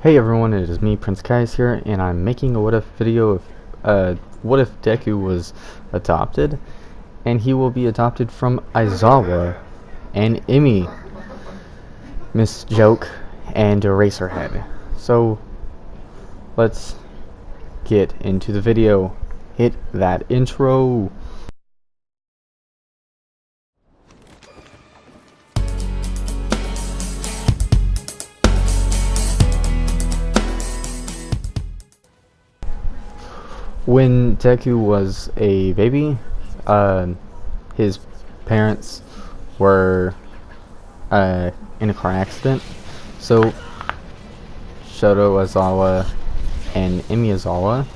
Hey everyone, it is me, Prince Caius here, and I'm making a what if video of what if Deku was adopted, and he will be adopted from Aizawa and Emi, Miss Joke, and Eraserhead. So let's get into the video. Hit that intro. When Deku was a baby, his parents were in a car accident. So Shoto Aizawa and Emi Aizawa,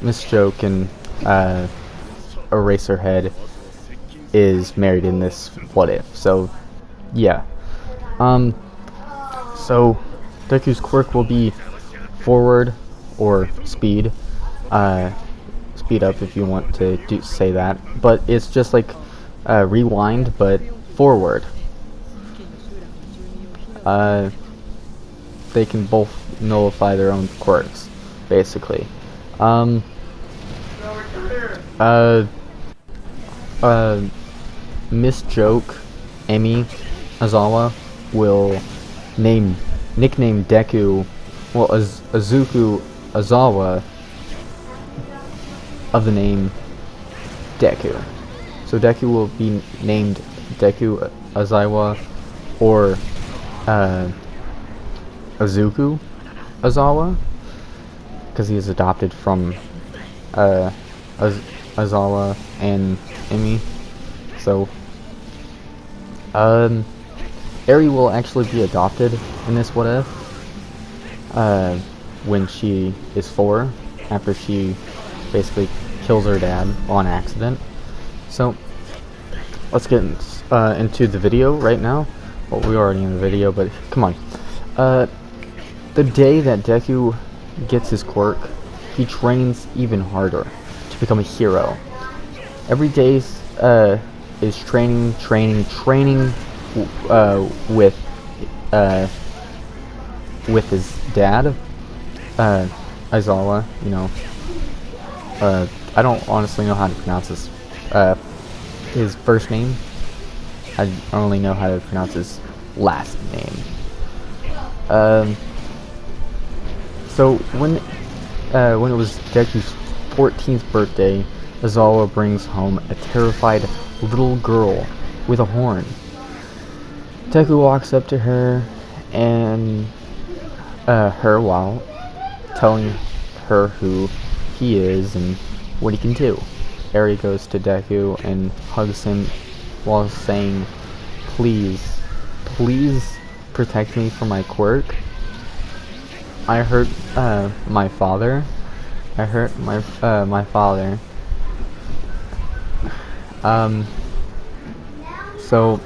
Miss Joke and Eraserhead is married in this what if. So yeah. So Deku's quirk will be forward or speed. Speed up if you want to say that, but it's just like rewind but forward. They can both nullify their own quirks, basically. Miss Joke, Emi Aizawa will nickname Deku, well, Azuku Aizawa, of the name Deku. So Deku will be named Deku Aizawa or Azuku Aizawa, because he is adopted from Aizawa and Emi. So Eri will actually be adopted in this what if when she is 4, after she basically kills her dad on accident. So let's get into the video right now. Well, we're already in the video, but come on. The day that Deku gets his quirk, he trains even harder to become a hero. Every day is training with his dad, Aizawa, you know. I don't honestly know how to pronounce his first name. I only know how to pronounce his last name. So when it was Deku's 14th birthday, Aizawa brings home a terrified little girl with a horn. Deku walks up to her and while telling her who he is and what he can do. Eri goes to Deku and hugs him while saying, please protect me from my quirk. I hurt my father. My father. So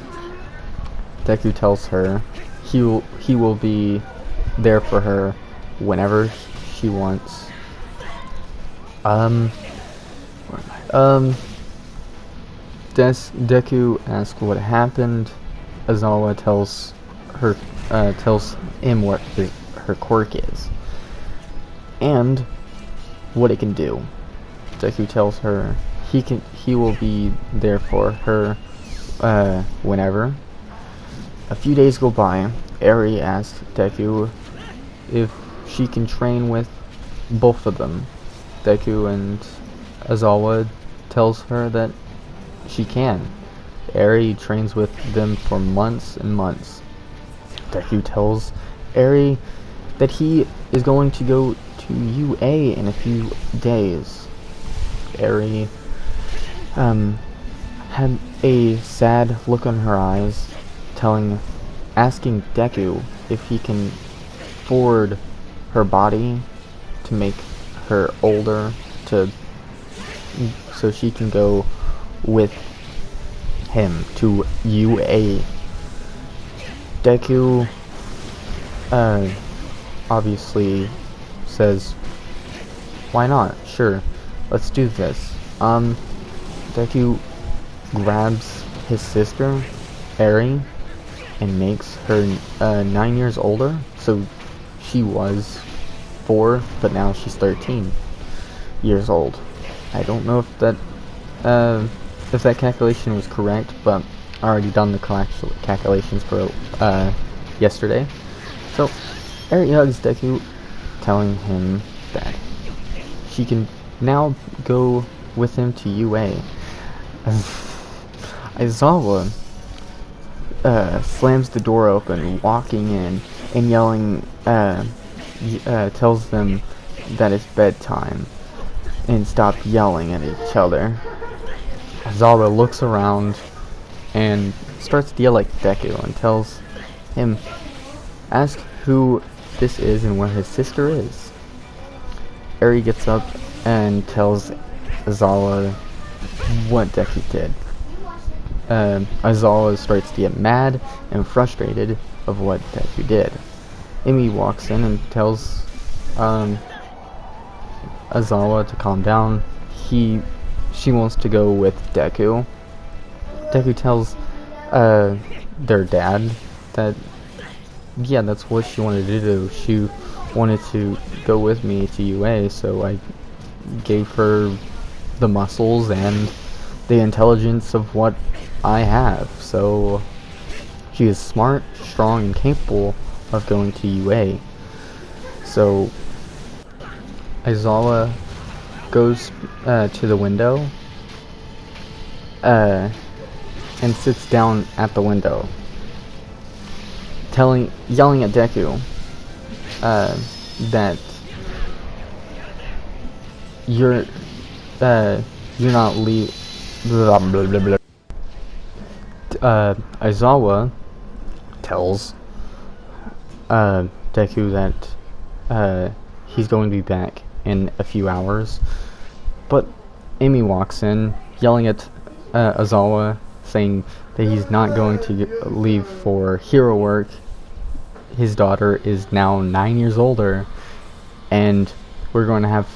Deku tells her he will be there for her whenever she wants. Deku asks what happened. Aizawa tells him what her quirk is and what it can do. Deku tells her he will be there for her whenever. A few days go by. Eri asks Deku if she can train with both of them. Deku and Aizawa tells her that she can. Eri trains with them for months and months. Deku tells Eri that he is going to go to UA in a few days. Eri had a sad look on her eyes, asking Deku if he can forward her body to make her older, so she can go with him to UA. Deku obviously says, why not? Sure, let's do this. Deku grabs his sister, Eri, and makes her 9 years older, so she was 4, but now she's 13 years old. I don't know if that calculation was correct, but I already done the calculations for yesterday. So Eri hugs Deku, telling him that she can now go with him to UA. Aizawa slams the door open, walking in and yelling, tells them that it's bedtime and stop yelling at each other. Aizawa looks around and starts to yell at Deku and tells him, ask who this is and where his sister is. Eri gets up and tells Aizawa what Deku did. Aizawa starts to get mad and frustrated of what Deku did. Amy walks in and tells Aizawa to calm down. She wants to go with Deku. Deku tells their dad that yeah, that's what she wanted to do. She wanted to go with me to UA, so I gave her the muscles and the intelligence of what I have. So she is smart, strong, and capable of going to UA. So Aizawa goes to the window and sits down at the window, yelling at Deku that you're not blah blah blah blah. Aizawa tells Deku that he's going to be back in a few hours, but Amy walks in yelling at Aizawa, saying that he's not going to leave for hero work. His daughter is now 9 years older, and we're going to have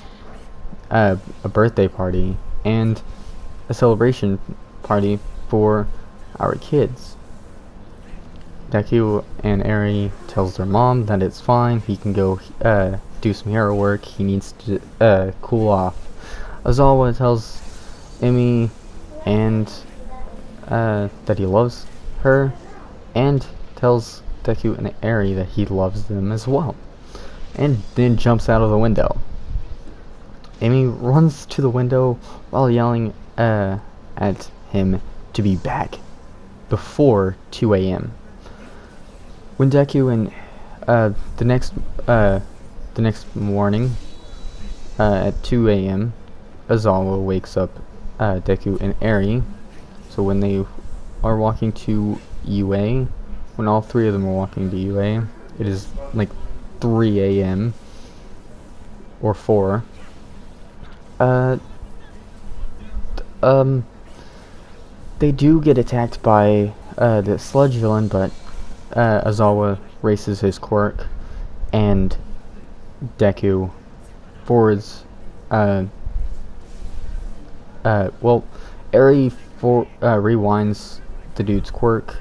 a birthday party and a celebration party for our kids. Deku and Eri tells their mom that it's fine, he can go do some hero work, he needs to cool off. Aizawa tells Emi and that he loves her, and tells Deku and Eri that he loves them as well, and then jumps out of the window. Amy runs to the window while yelling at him to be back before 2 a.m. When Deku and the next morning at 2 a.m. Aizawa wakes up Deku and Eri. So when they are walking to UA, when all three of them are walking to UA, it is like 3 a.m. or 4. They do get attacked by the sludge villain, but Aizawa races his quirk, and Deku forwards. Eri rewinds the dude's quirk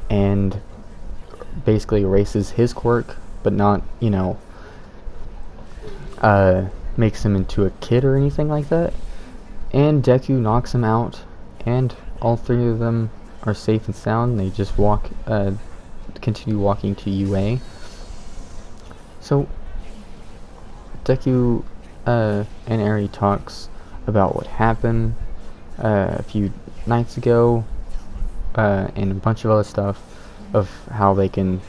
and basically erases his quirk, but not, makes him into a kid or anything like that. And Deku knocks him out, and all three of them are safe and sound. They just continue walking to UA. So Deku and Eri talks about what happened a few nights ago, and a bunch of other stuff of how they can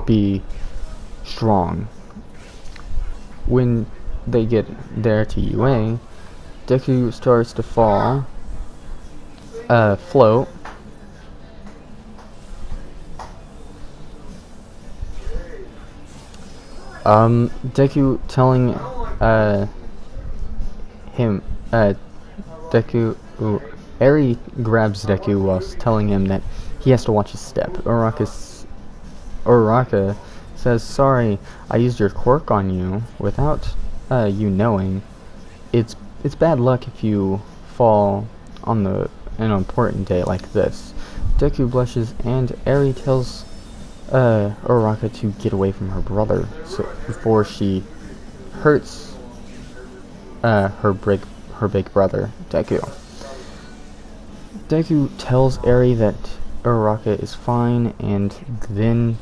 be strong. When they get there to UA, Deku starts to float. Deku telling Eri grabs Deku whilst telling him that he has to watch his step. Uraraka says, "Sorry, I used your quirk on you without you knowing. It's bad luck if you fall on an important day like this." Deku blushes, and Eri tells Uraraka to get away from her brother, so before she hurts her big brother Deku. Deku tells Eri that Uraraka is fine, and then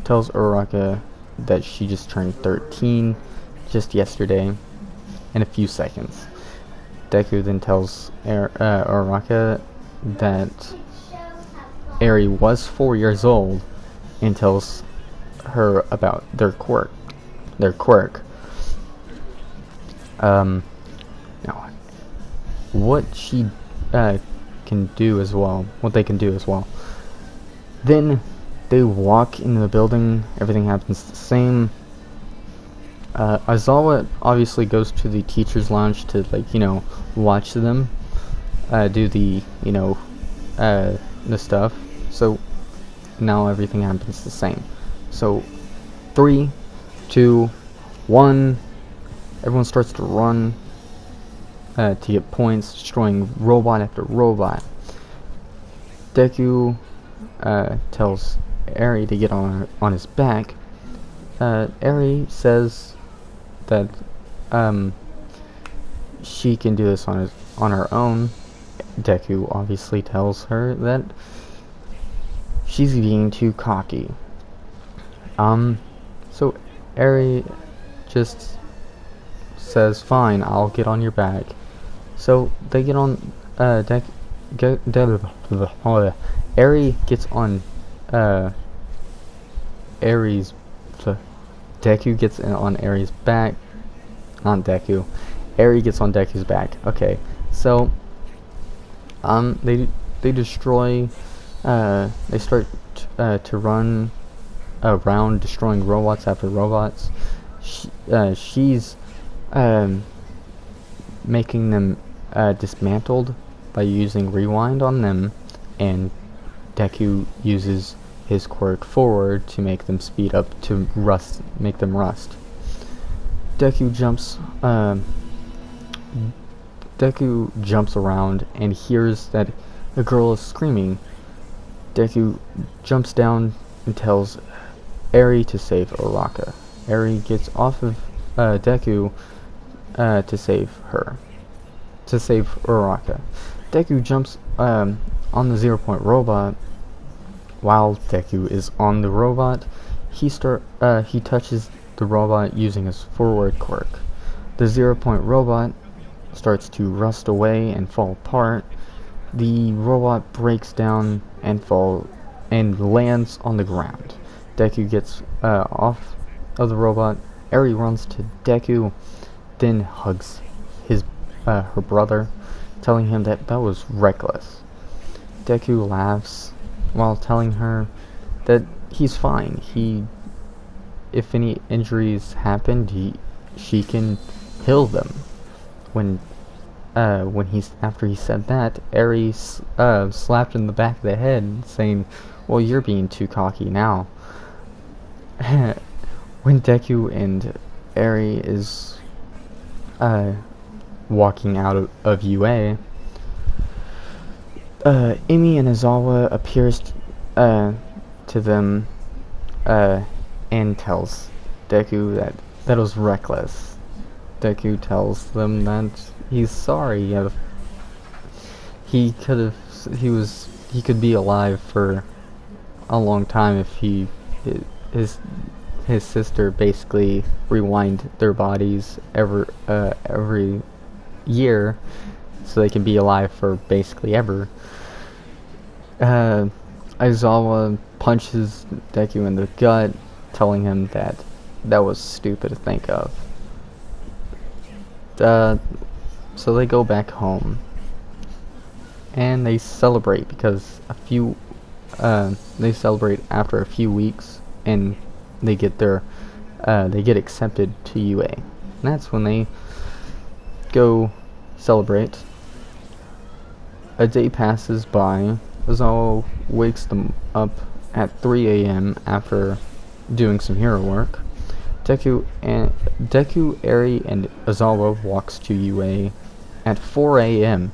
tells Uraraka that she just turned 13 just yesterday in a few seconds. Deku then tells Uraraka that Eri was 4 years old and tells her about their quirk. Now, what she can do as well, what they can do as well. Then they walk into the building. Everything happens the same. Aizawa obviously goes to the teacher's lounge to, like, watch them do the, the stuff. So now everything happens the same. So 3, 2, 1. Everyone starts to run to get points, destroying robot after robot. Deku tells Eri to get on his back. Eri says that she can do this on her own. Deku obviously tells her that she's being too cocky. So Eri just says, "Fine, I'll get on your back." So they get on. Eri gets on Eri's. Deku gets on Eri's back. Not Deku. Eri gets on Deku's back. Okay, so they destroy. They start to run around, destroying robots after robots. She's making them dismantled by using rewind on them, and Deku uses his quirk forward to make them speed up, to make them rust. Deku jumps around and hears that a girl is screaming. Deku jumps down and tells Eri to save Uraraka. Eri gets off of Deku to save Uraraka. Deku jumps on the 0 Point robot. While Deku is on the robot, he touches the robot using his forward quirk. The 0 Point robot starts to rust away and fall apart. The robot breaks down and lands on the ground. Deku gets off of the robot. Eri runs to Deku, then hugs her brother, telling him that was reckless. Deku laughs while telling her that he's fine. If any injuries happened, she can heal them. After he said that, Eri slapped him in the back of the head, saying, "Well, you're being too cocky now." When Deku and Eri is walking out of UA, Emi and Aizawa appears to them and tells Deku that was reckless. Deku tells them that he's sorry. He could be alive for a long time if his sister basically rewind their bodies every year, so they can be alive for basically ever. Aizawa punches Deku in the gut, telling him that was stupid to think of. So they go back home and they celebrate because they celebrate after a few weeks, and they get accepted to UA. And that's when they go celebrate. A day passes by. Aizawa wakes them up at 3 a.m. after doing some hero work. Deku, Eri, and Aizawa walks to UA at 4 a.m.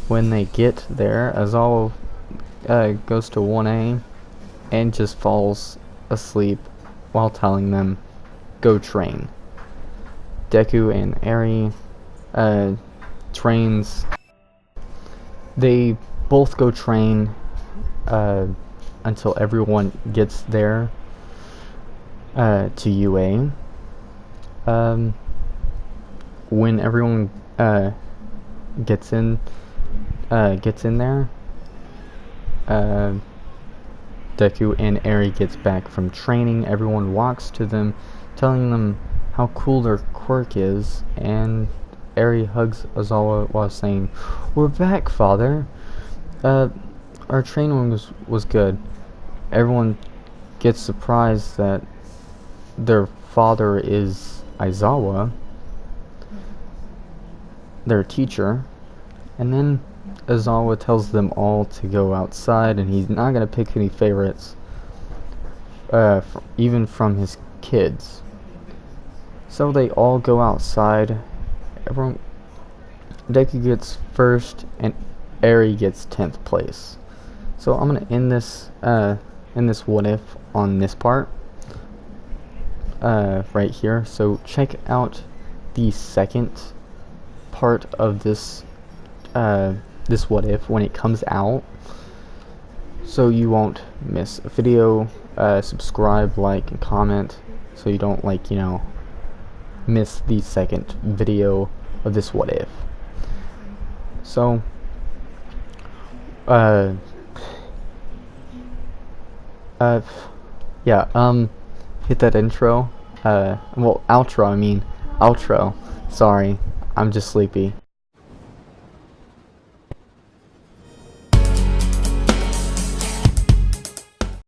When they get there, Aizawa goes to 1A and just falls asleep while telling them, go train. Deku and Eri trains. They both go train until everyone gets there to UA. When everyone gets in there, Deku and Eri gets back from training. Everyone walks to them, telling them how cool their quirk is, and Eri hugs Aizawa while saying, "We're back, father. Our training was good." Everyone gets surprised that their father is Aizawa, their teacher, and then Aizawa tells them all to go outside, and he's not gonna pick any favorites, even from his kids. So they all go outside. Deku gets first, and Eri gets 10th place. So I'm gonna end this what if on this part right here. So check out the second part of this this what if when it comes out, so you won't miss a video. Subscribe, like, and comment so you don't, like, you know, miss the second video of this what if. So yeah, hit that intro, well, outro, sorry, I'm just sleepy.